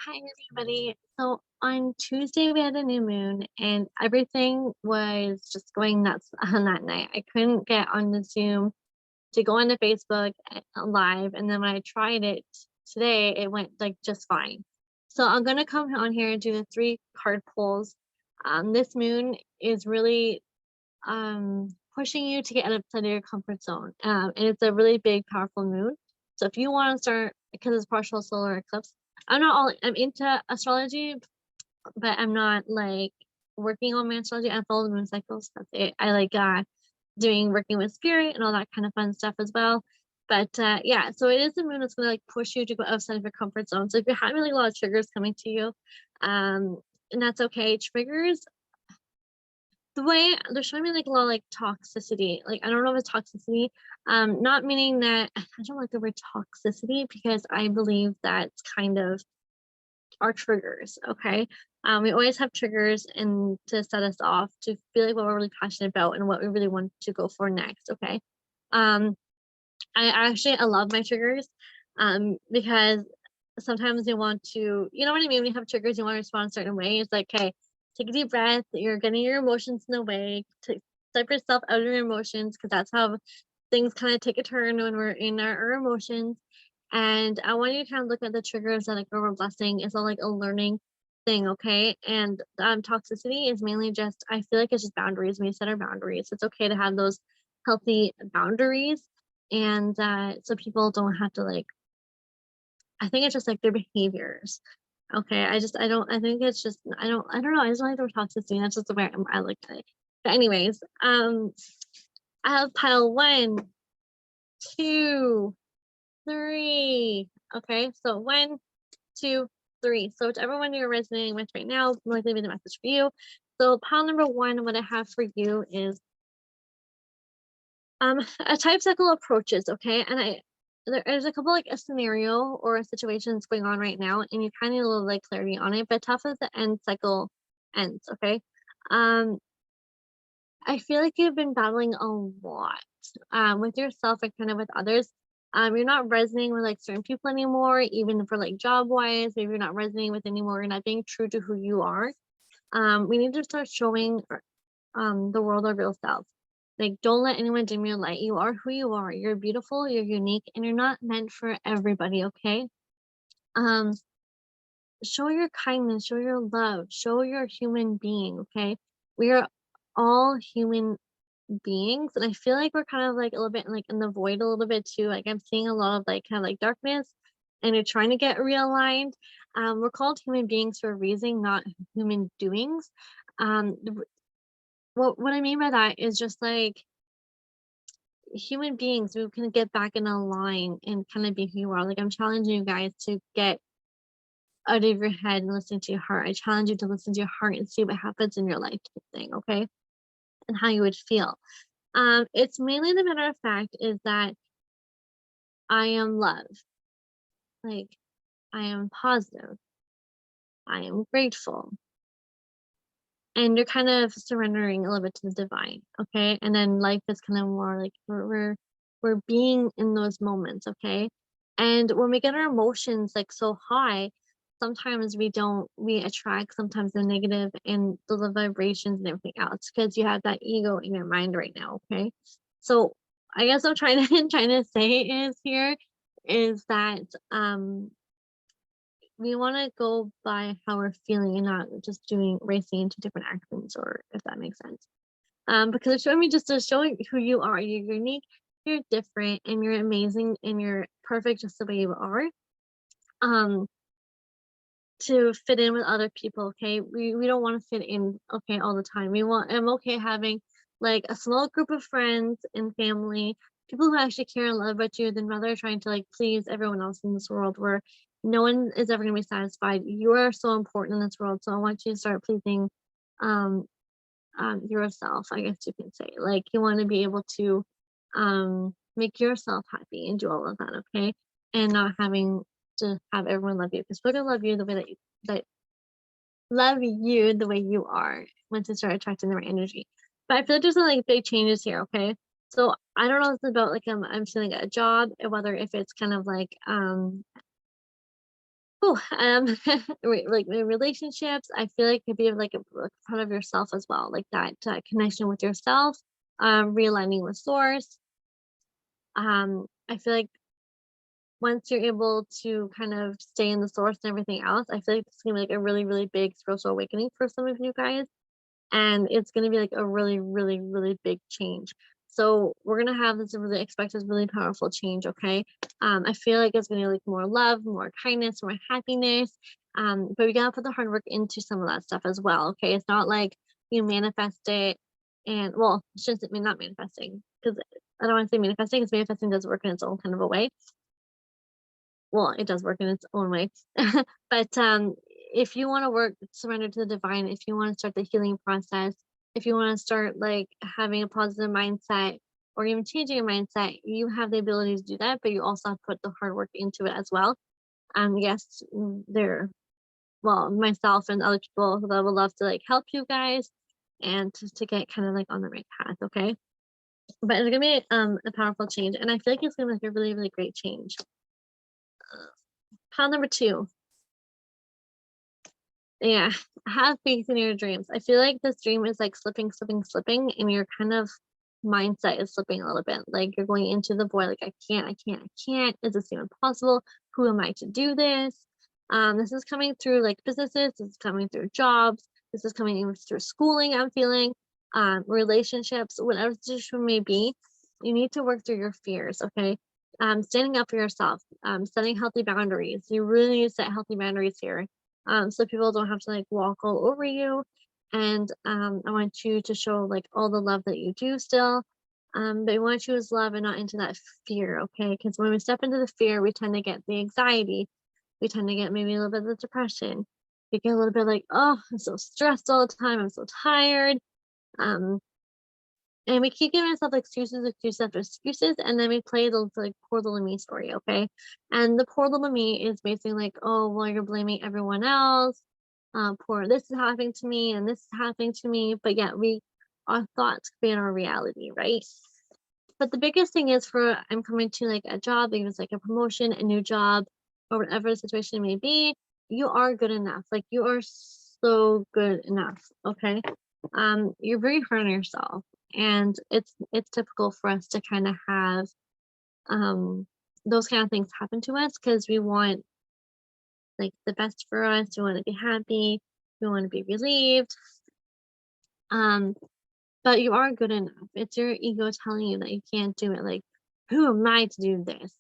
Hi, everybody. So on Tuesday, we had a new moon, and everything was just going nuts on that night. I couldn't get on the Zoom to go onto Facebook live, and then when I tried it today, it went like just fine. So I'm gonna come on here and do the three card pulls. This moon is really pushing you to get outside of your comfort zone, and it's a really big, powerful moon. So if you want to start, because it's partial solar eclipse, I'm into astrology, but I'm not like working on my astrology. I follow the moon cycles. That's it. I like doing working with spirit and all that kind of fun stuff as well. But yeah, so it is the moon that's gonna like push you to go outside of your comfort zone. So if you're having like a lot of triggers coming to you, um, and that's okay. Triggers, the way they're showing me like a lot of like toxicity. Like I don't know if it's toxicity, not meaning that I don't like the word toxicity because I believe that's kind of our triggers. Okay. We always have triggers and to set us off to feel like what we're really passionate about and what we really want to go for next. Okay. um I love my triggers, because sometimes you want to, you know what I mean, when you have triggers you want to respond a certain way. It's like, okay, take a deep breath, you're getting your emotions in the way to step yourself out of your emotions, because that's how things kind of take a turn when we're in our emotions. And I want you to kind of look at the triggers that like are a blessing. It's all like a learning thing, okay? And toxicity is mainly just, I feel like it's just boundaries. We set our boundaries. It's okay to have those healthy boundaries, and so people don't have to like, I think it's just like their behaviors. Okay. I think it's just, I don't know. I just don't like the word toxicity. That's just the way I look at it. But anyways, I have pile one, two, three. Okay. So one, two, three. So whichever one you're resonating with right now, will likely be the message for you. So pile number one, what I have for you is a type cycle approaches. Okay. And there's a couple like a scenario or a situation that's going on right now, and you kind of need a little like clarity on it, but tough as the end cycle ends. Okay. um I feel like you've been battling a lot, with yourself and kind of with others. You're not resonating with like certain people anymore, even for like job wise. Maybe you're not resonating with anymore. You're not being true to who you are. We need to start showing the world our real self. Like, don't let anyone dim your light. You are who you are. You're beautiful, you're unique, and you're not meant for everybody, okay? Um, show your kindness, show your love, show your human being, okay? We are all human beings, and I feel like we're kind of like a little bit like in the void a little bit too. Like I'm seeing a lot of like kind of like darkness, and you're trying to get realigned. We're called human beings for a reason, not human doings. What I mean by that is just like human beings who can get back in a line and kind of be who you are. Like I'm challenging you guys to get out of your head and listen to your heart. I challenge you to listen to your heart and see what happens in your life type thing, okay? And how you would feel. It's mainly the matter of fact is that I am love. Like I am positive. I am grateful. And you're kind of surrendering a little bit to the divine, okay? And then life is kind of more like we're being in those moments, okay? And when we get our emotions like so high, sometimes we attract sometimes the negative and the vibrations and everything else because you have that ego in your mind right now, okay? So I guess I'm trying to trying to say is here is that we want to go by how we're feeling and not just doing racing into different actions, or if that makes sense. Because it's showing me just to showing who you are. You're unique, you're different, and you're amazing, and you're perfect just the way you are. Um, to fit in with other people, okay? We don't want to fit in, okay, all the time. I'm okay having like a small group of friends and family, people who actually care and love about you, than rather trying to like please everyone else in this world where no one is ever gonna be satisfied. You are so important in this world. So I want you to start pleasing um yourself, I guess you can say. Like you want to be able to make yourself happy and do all of that, okay? And not having to have everyone love you, because we're gonna love you the way that love you the way you are once you start attracting the right energy. But I feel like there's some like big changes here, okay? So I don't know if it's about like I'm feeling a job, whether if it's kind of like like in relationships, I feel like could be like a part of yourself as well, like that connection with yourself, realigning with source. I feel like once you're able to kind of stay in the source and everything else, I feel like it's gonna be like a really, really big spiritual awakening for some of you guys. And it's gonna be like a really, really, really big change. So we're gonna have this really expect this really powerful change, okay? I feel like it's gonna be like more love, more kindness, more happiness. But we gotta put the hard work into some of that stuff as well, okay? It's not like you manifest it and well, I shouldn't say not manifesting because I don't want to say manifesting because manifesting does work in its own kind of a way. Well, it does work in its own way. But if you want to work surrender to the divine, if you want to start the healing process, if you want to start like having a positive mindset or even changing your mindset, you have the ability to do that, but you also have to put the hard work into it as well. Yes, there well, myself and other people that would love to like help you guys and to get kind of like on the right path, okay? But it's gonna be a powerful change, and I feel like it's gonna be like a really, really great change. Pile number two. Yeah, have faith in your dreams. I feel like this dream is like slipping, slipping, slipping, and your kind of mindset is slipping a little bit. Like you're going into the void, like I can't, I can't, I can't. Is this even possible? Who am I to do this? This is coming through like businesses, this is coming through jobs, this is coming even through schooling, I'm feeling, relationships, whatever the situation may be, you need to work through your fears, okay? Standing up for yourself, setting healthy boundaries. You really need to set healthy boundaries here so people don't have to like walk all over you. And I want you to show like all the love that you do still. But we want you as love and not into that fear, okay? Because when we step into the fear, we tend to get the anxiety. We tend to get maybe a little bit of the depression. We get a little bit like, oh, I'm so stressed all the time. I'm so tired. Um, and we keep giving ourselves excuses, excuses after excuses, and then we play the like poor little me story, okay? And the poor little me is basically like, oh, well, you're blaming everyone else. Poor, this is happening to me, and this is happening to me. But yet, our thoughts create our reality, right? But the biggest thing is for I'm coming to like a job, even if it's like a promotion, a new job, or whatever the situation may be. You are good enough. Like you are so good enough. Okay. You're very hard on yourself, and it's typical for us to kind of have um those kind of things happen to us because we want like the best for us. We want to be happy. We want to be relieved. Um, but you are good enough. It's your ego telling you that you can't do it. Like, who am I to do this?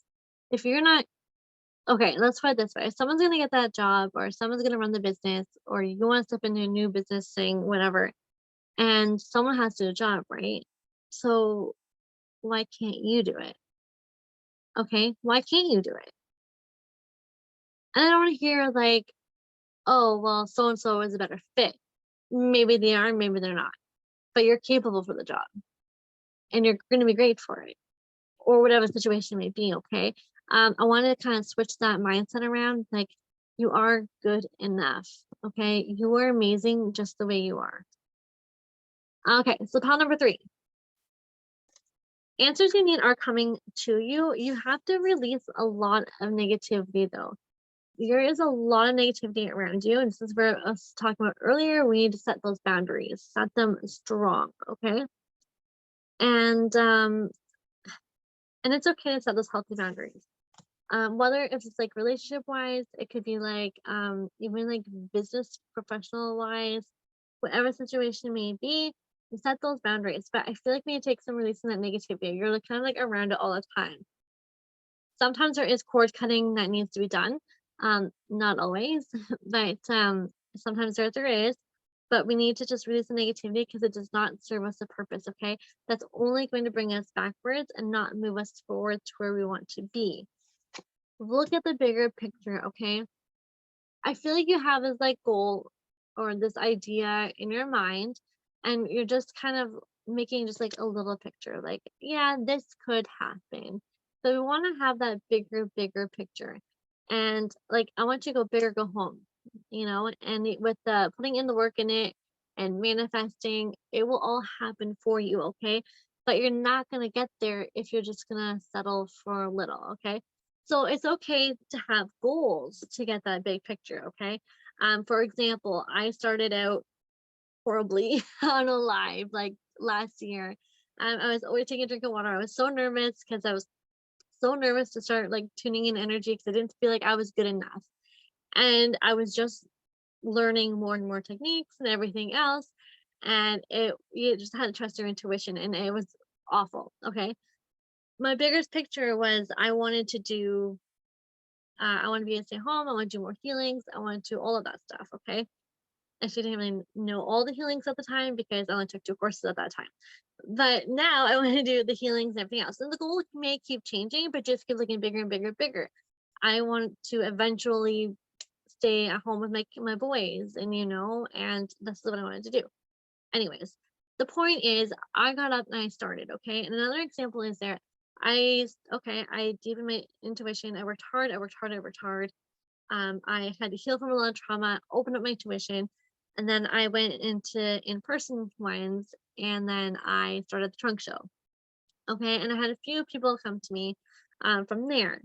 If you're not okay, let's put it this way. If someone's gonna get that job or someone's gonna run the business or you want to step into a new business thing, whatever, and someone has to do a job, right? So why can't you do it? Okay, why can't you do it? And I don't want to hear like, oh, well, so and so is a better fit. Maybe they are, maybe they're not, but you're capable for the job and you're going to be great for it or whatever the situation may be. Okay. I want to kind of switch that mindset around. Like, you are good enough. Okay. You are amazing just the way you are. Okay. So, pile number three. Answers you need are coming to you. You have to release a lot of negativity, though. There is a lot of negativity around you. And this is where I was talking about earlier. We need to set those boundaries, set them strong. Okay. And it's okay to set those healthy boundaries. Whether if it's like relationship wise, it could be like even like business professional wise, whatever situation may be, you set those boundaries. But I feel like we need to take some releasing that negativity. You're like kind of like around it all the time. Sometimes there is cord cutting that needs to be done. Not always, but sometimes there is. But we need to just release the negativity because it does not serve us a purpose, okay? That's only going to bring us backwards and not move us forward to where we want to be. Look at the bigger picture, okay? I feel like you have this like goal or this idea in your mind, and you're just kind of making just like a little picture, like, yeah, this could happen. So we want to have that bigger, bigger picture. And like, I want you to go big or go home, and with the putting in the work in it and manifesting, it will all happen for you, okay? But you're not going to get there if you're just going to settle for a little, okay? So it's okay to have goals to get that big picture, okay? For example, I started out horribly on a live like last year. I was always taking a drink of water. I was so nervous because I was so nervous to start like tuning in energy because I didn't feel like I was good enough. And I was just learning more and more techniques and everything else. And you just had to trust your intuition, and it was awful. Okay. My biggest picture was I want to be able to stay home. I want to do more healings. I want to do all of that stuff. Okay. I didn't even know all the healings at the time because I only took 2 courses at that time. But now I want to do the healings and everything else. And the goal may keep changing, but just keep looking bigger and bigger and bigger. I want to eventually stay at home with my boys, and and this is what I wanted to do. Anyways, the point is I got up and I started, okay? And another example is there. I deepened my intuition. I worked hard, I worked hard, I worked hard. I had to heal from a lot of trauma, open up my tuition, and then I went into in-person ones, and then I started the trunk show. Okay, and I had a few people come to me from there.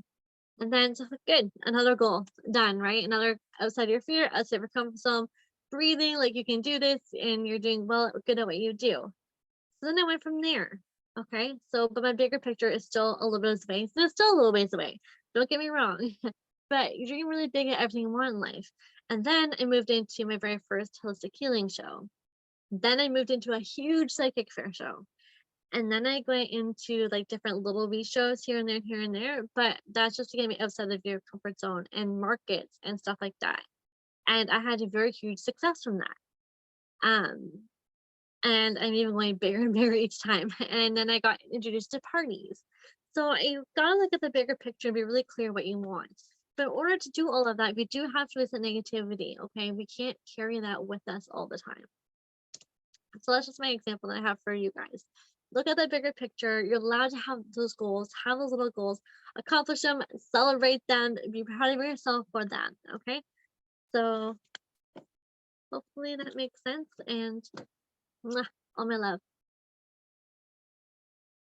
And then so good, another goal done, right? Another outside your fear, outside your comfort zone, breathing like you can do this and you're doing well good at what you do. So then I went from there. Okay. So but my bigger picture is still a little bit of space. It's still a little ways away. Don't get me wrong. But you're dream really big at everything you want in life. And then I moved into my very first holistic healing show. Then I moved into a huge psychic fair show. And then I went into like different little wee shows here and there. But that's just to get me outside of your comfort zone and markets and stuff like that. And I had a very huge success from that. Um, and I'm even going bigger and bigger each time. And then I got introduced to parties. So you gotta look at the bigger picture and be really clear what you want. But in order to do all of that, we do have to resist negativity. Okay, we can't carry that with us all the time. So that's just my example that I have for you guys. Look at the bigger picture. You're allowed to have those goals, have those little goals, accomplish them, celebrate them, be proud of yourself for them. Okay. So hopefully that makes sense. And mwah, all my love.